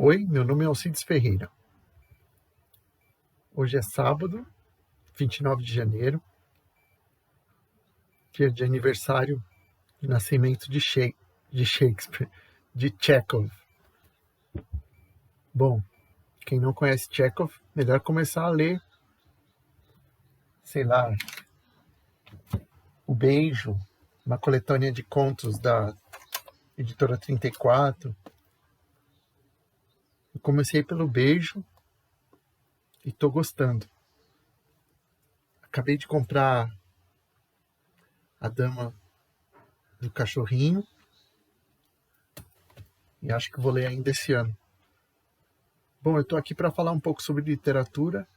Oi, meu nome é Alcides Ferreira. Hoje é sábado, 29 de janeiro, dia de aniversário de nascimento de Shakespeare, de Chekhov. Bom, quem não conhece Chekhov, melhor começar a ler, sei lá, O Beijo, uma coletânea de contos da editora 34. Eu comecei pelo Beijo e tô gostando. Acabei de comprar A Dama do Cachorrinho e acho que vou ler ainda esse ano. Bom, eu estou aqui para falar um pouco sobre literatura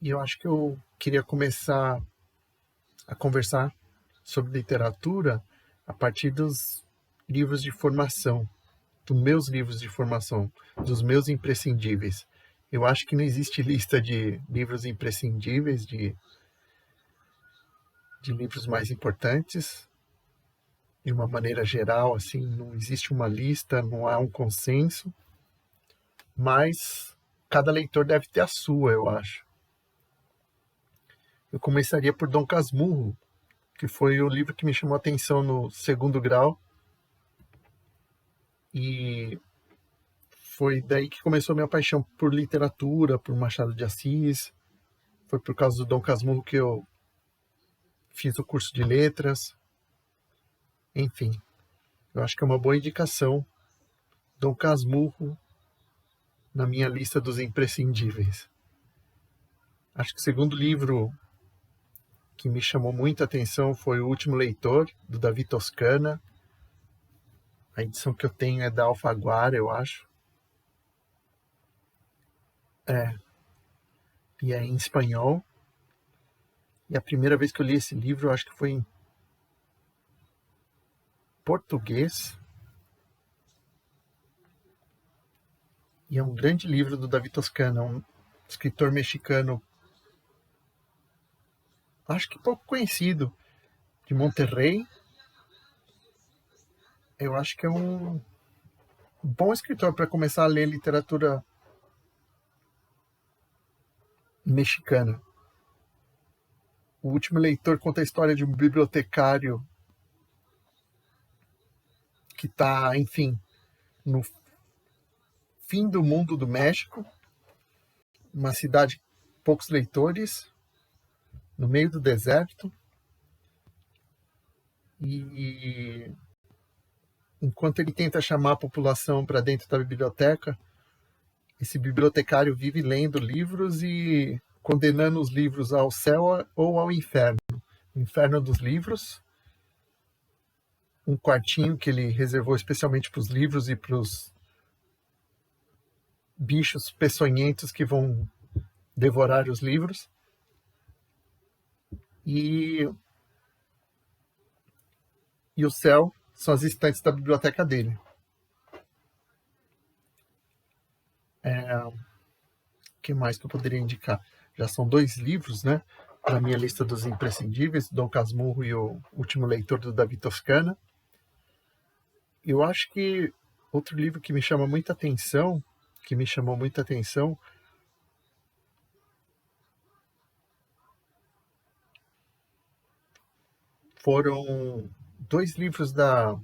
e eu acho que eu queria começar a conversar sobre literatura a partir dos livros de formação, dos meus livros de formação, dos meus imprescindíveis. Eu acho que não existe lista de livros imprescindíveis, de livros mais importantes, de uma maneira geral, assim, não existe uma lista, não há um consenso, mas cada leitor deve ter a sua, eu acho. Eu começaria por Dom Casmurro, que foi o livro que me chamou a atenção no segundo grau, e foi daí que começou a minha paixão por literatura, por Machado de Assis. Foi por causa do Dom Casmurro que eu fiz o curso de letras. Enfim, eu acho que é uma boa indicação Dom Casmurro na minha lista dos imprescindíveis. Acho que o segundo livro que me chamou muita atenção foi O Último Leitor, do Davi Toscana. A edição que eu tenho é da Alfaguara, eu acho. E é em espanhol. E a primeira vez que eu li esse livro, eu acho que foi em português. E é um grande livro do Davi Toscana, um escritor mexicano, acho que pouco conhecido, de Monterrey. Eu acho que é um bom escritor para começar a ler literatura mexicana. O Último Leitor conta a história de um bibliotecário que está, enfim, no fim do mundo do México, uma cidade com poucos leitores, no meio do deserto. E enquanto ele tenta chamar a população para dentro da biblioteca, esse bibliotecário vive lendo livros e condenando os livros ao céu ou ao inferno. O inferno dos livros, um quartinho que ele reservou especialmente para os livros e para os bichos peçonhentos que vão devorar os livros. E o céu são as estantes da biblioteca dele. O que mais que eu poderia indicar? Já são 2 livros, né? Na minha lista dos imprescindíveis, Dom Casmurro e O Último Leitor, do Davi Toscana. Eu acho que outro livro que me chamou muita atenção, foram 2 livros da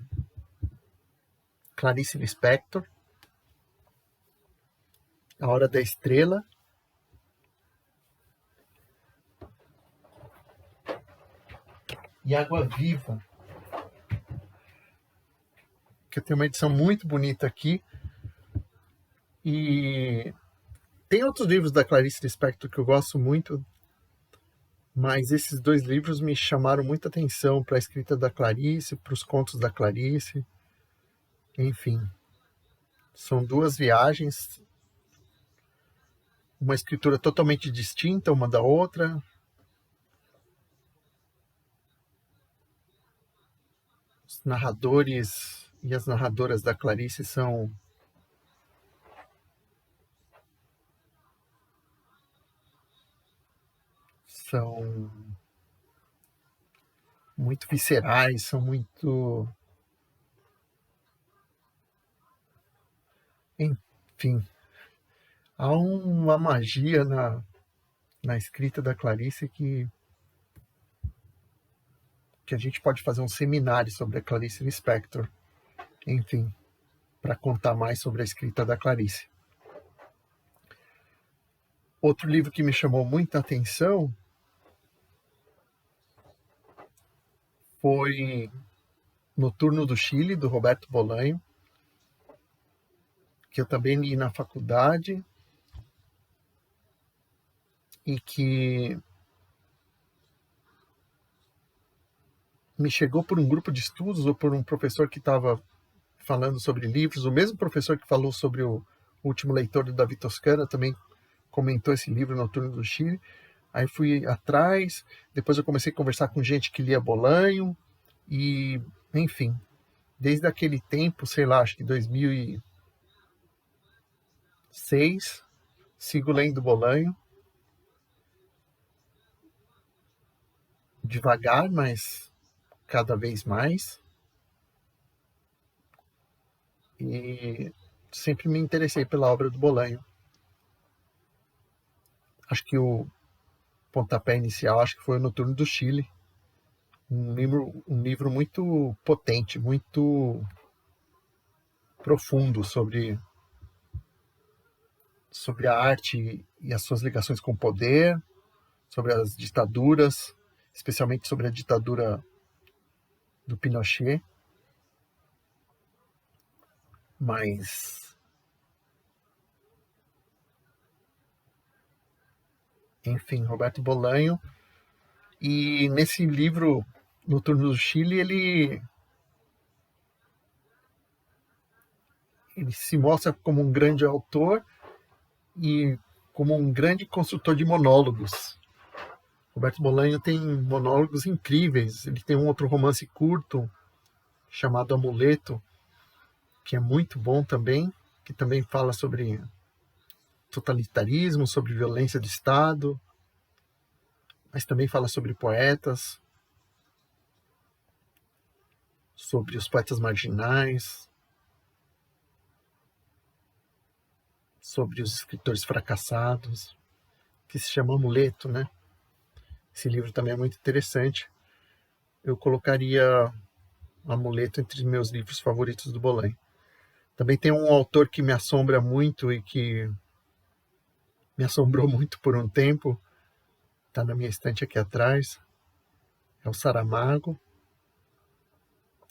Clarice Lispector, A Hora da Estrela e Água Viva, que tem uma edição muito bonita aqui. E tem outros livros da Clarice Lispector que eu gosto muito, mas esses 2 livros me chamaram muita atenção para a escrita da Clarice, para os contos da Clarice. Enfim, são 2 viagens, uma escritura totalmente distinta uma da outra. Os narradores e as narradoras da Clarice são muito viscerais, são muito Enfim, há uma magia na escrita da Clarice que a gente pode fazer um seminário sobre a Clarice Lispector, enfim, para contar mais sobre a escrita da Clarice. Outro livro que me chamou muita atenção foi Noturno do Chile, do Roberto Bolanho, que eu também li na faculdade e que me chegou por um grupo de estudos ou por um professor que estava falando sobre livros. O mesmo professor que falou sobre o último leitor do Davi Toscana também comentou esse livro, Noturno do Chile. Aí fui atrás, depois eu comecei a conversar com gente que lia Bolanho e, enfim, desde aquele tempo, sei lá, acho que 2006, sigo lendo Bolanho, devagar, mas cada vez mais. E sempre me interessei pela obra do Bolanho. Acho que o pontapé inicial acho que foi o Noturno do Chile. Um livro muito potente, muito profundo sobre a arte e as suas ligações com o poder, sobre as ditaduras, especialmente sobre a ditadura do Pinochet. Mas, enfim, Roberto Bolanho. E nesse livro, Noturno do Chile, ele se mostra como um grande autor e como um grande construtor de monólogos. Roberto Bolanho tem monólogos incríveis. Ele tem um outro romance curto chamado Amuleto, que é muito bom também, que também fala sobre totalitarismo, sobre violência do Estado, mas também fala sobre poetas, sobre os poetas marginais, sobre os escritores fracassados, que se chama Amuleto, né? Esse livro também é muito interessante. Eu colocaria Amuleto entre os meus livros favoritos do Bolanho. Também tem um autor que me assombra muito e que me assombrou muito por um tempo, está na minha estante aqui atrás, é o Saramago.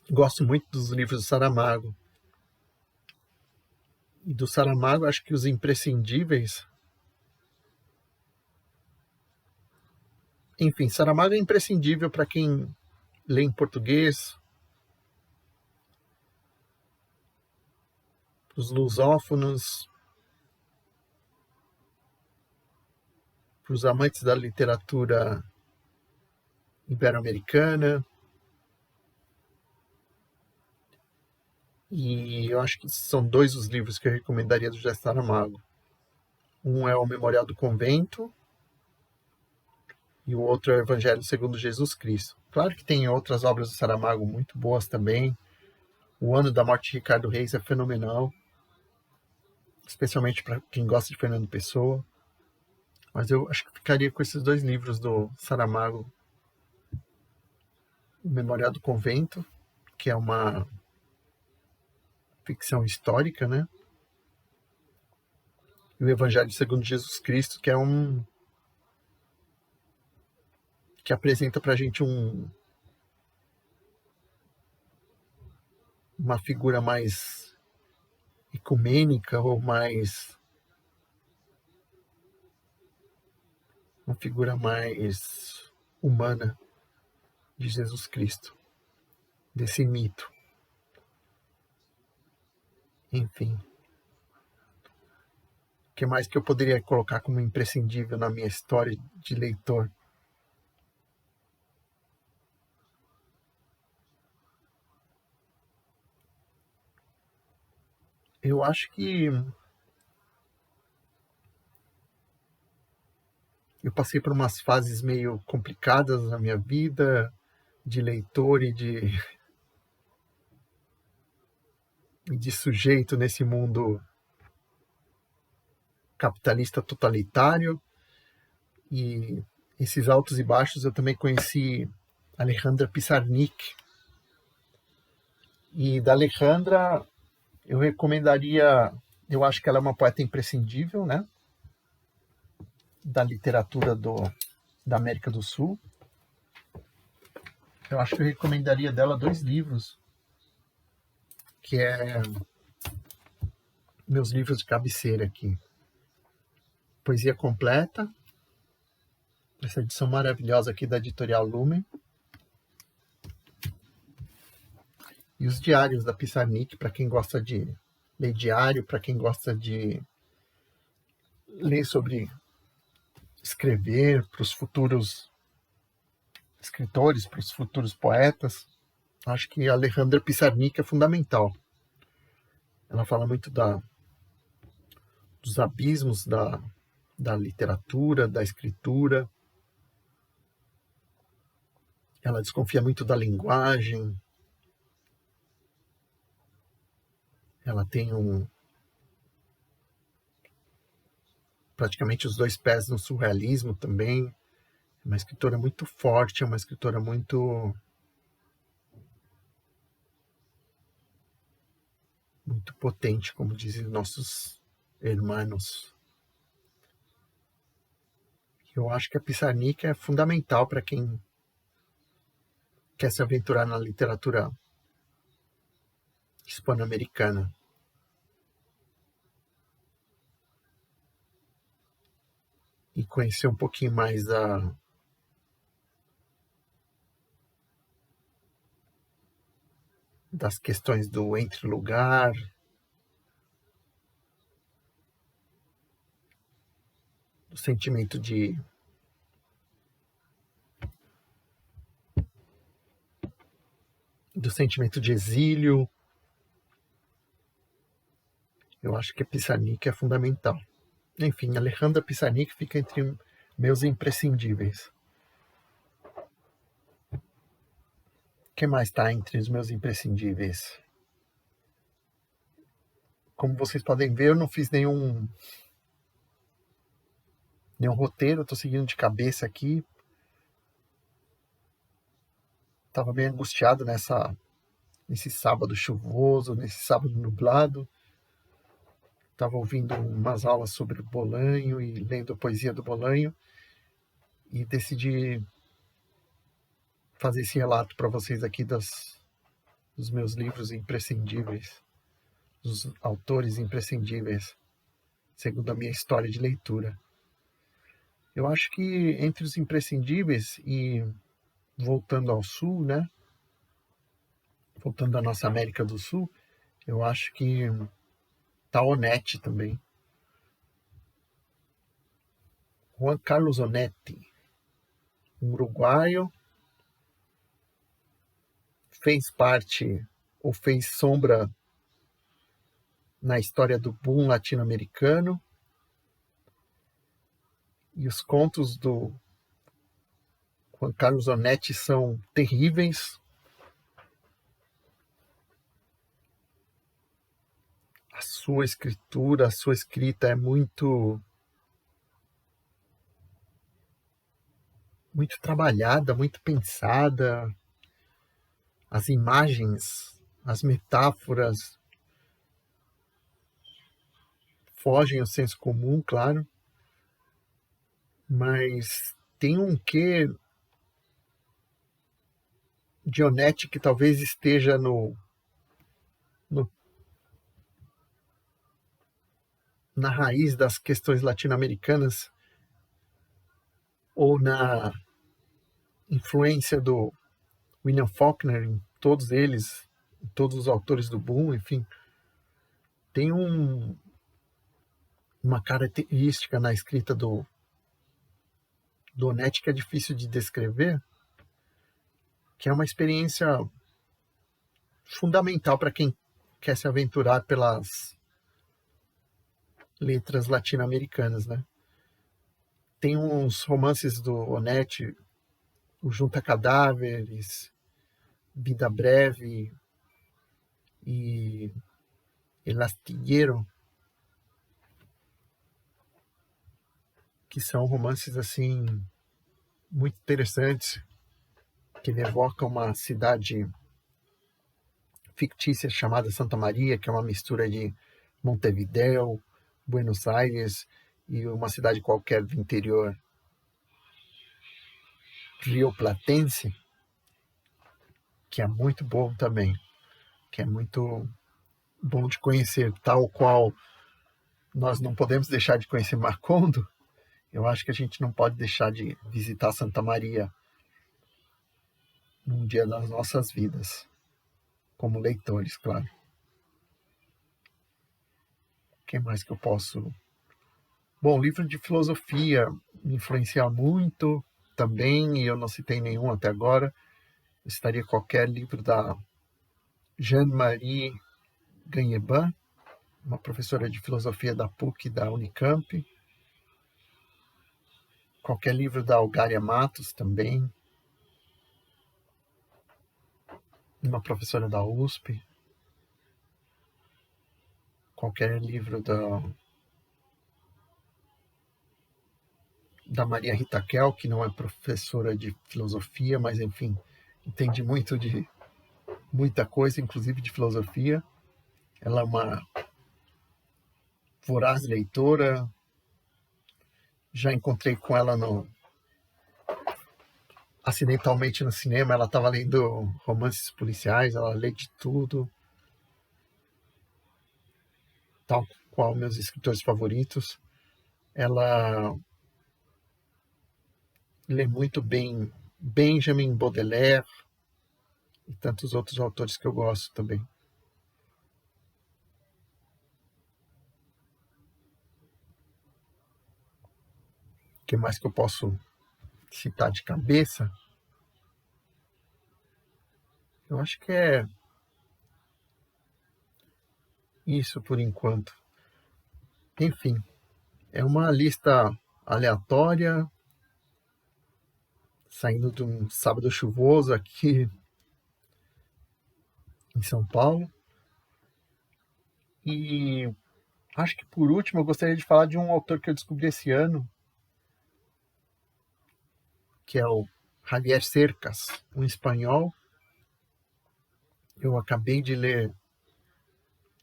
Gosto muito dos livros do Saramago. E do Saramago, acho que os imprescindíveis... Enfim, Saramago é imprescindível para quem lê em português, os lusófonos, para os amantes da literatura ibero-americana. E eu acho que são dois os livros que eu recomendaria do José Saramago. Um é O Memorial do Convento e o outro é o Evangelho segundo Jesus Cristo. Claro que tem outras obras do Saramago muito boas também. O Ano da Morte de Ricardo Reis é fenomenal, especialmente para quem gosta de Fernando Pessoa. Mas eu acho que ficaria com esses dois livros do Saramago. O Memorial do Convento, que é uma ficção histórica, né? E o Evangelho segundo Jesus Cristo, que é que apresenta pra gente uma figura mais ecumênica ou mais uma figura mais humana de Jesus Cristo, desse mito. Enfim. O que mais que eu poderia colocar como imprescindível na minha história de leitor? Eu acho que eu passei por umas fases meio complicadas na minha vida, de leitor e de sujeito nesse mundo Capitalista Totalitário, e esses altos e baixos eu também conheci Alejandra Pizarnik. E da Alejandra eu recomendaria, eu acho que ela é uma poeta imprescindível, né, da literatura da América do Sul. Eu acho que eu recomendaria dela 2 livros, que é meus livros de cabeceira aqui. Poesia Completa, essa edição maravilhosa aqui da editorial Lumen, e os diários da Pizarnik, para quem gosta de ler diário, para quem gosta de ler sobre escrever para os futuros escritores, para os futuros poetas. Acho que a Alejandra Pizarnik é fundamental. Ela fala muito dos abismos da literatura, da escritura. Ela desconfia muito da linguagem. Ela tem praticamente os 2 pés no surrealismo também. É uma escritora muito forte, é uma escritora muito potente, como dizem nossos irmãos. Eu acho que a Pizarnik é fundamental para quem quer se aventurar na literatura hispano-americana. E conhecer um pouquinho mais das questões do entre-lugar, do sentimento de exílio. Eu acho que a Pizarnik é fundamental. Enfim, Alejandra Pizarnik fica entre meus imprescindíveis. O que mais está entre os meus imprescindíveis? Como vocês podem ver, eu não fiz nenhum roteiro, estou seguindo de cabeça aqui. Estava bem angustiado nesse sábado chuvoso, nesse sábado nublado. Estava ouvindo umas aulas sobre Bolanho e lendo a poesia do Bolanho e decidi fazer esse relato para vocês aqui dos meus livros imprescindíveis, dos autores imprescindíveis, segundo a minha história de leitura. Eu acho que entre os imprescindíveis, e voltando ao Sul, né? Voltando à nossa América do Sul, eu acho que tá Onetti também. Juan Carlos Onetti, um uruguaio, fez parte ou fez sombra na história do boom latino-americano, e os contos do Juan Carlos Onetti são terríveis. A sua escritura, a sua escrita é muito trabalhada, muito pensada. As imagens, as metáforas fogem ao senso comum, claro, mas tem um quê de Onetti que talvez esteja na raiz das questões latino-americanas, ou na influência do William Faulkner em todos eles, em todos os autores do boom, enfim. Tem uma característica na escrita do Onetti que é difícil de descrever, que é uma experiência fundamental para quem quer se aventurar pelas letras latino-americanas, né? Tem uns romances do Onetti, o Junta Cadáveres, Vida Breve e El Astillero, que são romances assim muito interessantes, que ele evoca uma cidade fictícia chamada Santa Maria, que é uma mistura de Montevideo, Buenos Aires e uma cidade qualquer do interior rioplatense, que é muito bom também, que é muito bom de conhecer, tal qual nós não podemos deixar de conhecer Macondo. Eu acho que a gente não pode deixar de visitar Santa Maria num dia das nossas vidas, como leitores, claro. O que mais que eu posso... Bom, livro de filosofia me influencia muito também, e eu não citei nenhum até agora. Eu citaria qualquer livro da Jeanne-Marie Gagneban, uma professora de filosofia da PUC da Unicamp. Qualquer livro da Algária Matos também, uma professora da USP. Qualquer livro da Maria Rita Kell, que não é professora de filosofia, mas enfim, entende muito de muita coisa, inclusive de filosofia. Ela é uma voraz leitora. Já encontrei com ela acidentalmente no cinema. Ela estava lendo romances policiais, ela lê de tudo, tal qual meus escritores favoritos. Ela lê muito bem Benjamin, Baudelaire e tantos outros autores que eu gosto também. O que mais que eu posso citar de cabeça? Eu acho que é isso por enquanto. Enfim, é uma lista aleatória, saindo de um sábado chuvoso aqui em São Paulo. E acho que por último eu gostaria de falar de um autor que eu descobri esse ano, que é o Javier Cercas, um espanhol. Eu acabei de ler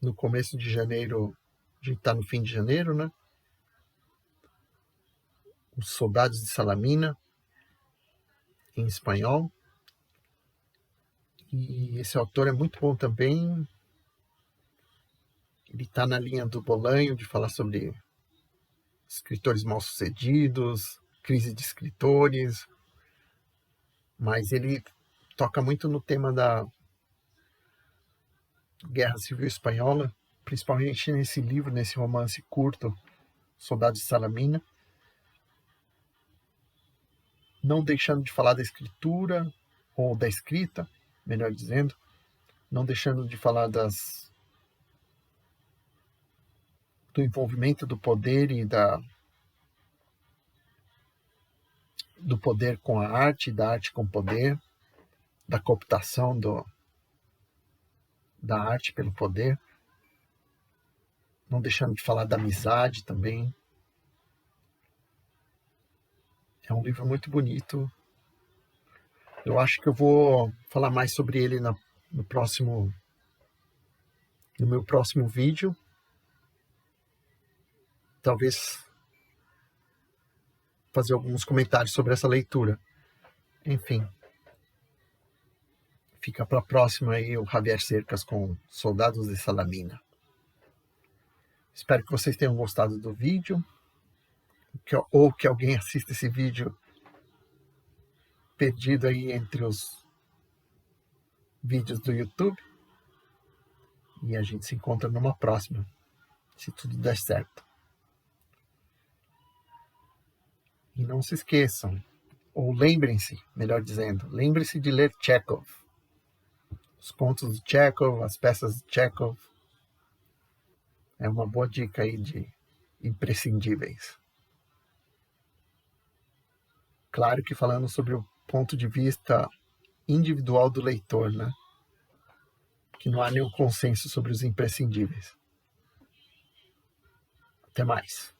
no começo de janeiro, a gente está no fim de janeiro, né? Os Soldados de Salamina, em espanhol. E esse autor é muito bom também. Ele está na linha do Bolanho, de falar sobre escritores mal-sucedidos, crise de escritores, mas ele toca muito no tema da Guerra Civil Espanhola, principalmente nesse livro, nesse romance curto, Soldados de Salamina, não deixando de falar da escritura, ou da escrita, melhor dizendo, não deixando de falar do envolvimento do poder e do poder com a arte, da arte com o poder, da cooptação da arte pelo poder, não deixando de falar da amizade também. É um livro muito bonito. Eu acho que eu vou falar mais sobre ele no meu próximo vídeo. Talvez fazer alguns comentários sobre essa leitura. Enfim, fica para a próxima aí o Javier Cercas com Soldados de Salamina. Espero que vocês tenham gostado do vídeo, ou que alguém assista esse vídeo perdido aí entre os vídeos do YouTube. E a gente se encontra numa próxima, se tudo der certo. E não se esqueçam, ou lembrem-se, melhor dizendo, lembrem-se de ler Chekhov. Os contos de Chekhov, as peças de Chekhov. É uma boa dica aí de imprescindíveis. Claro que falando sobre o ponto de vista individual do leitor, né? Que não há nenhum consenso sobre os imprescindíveis. Até mais.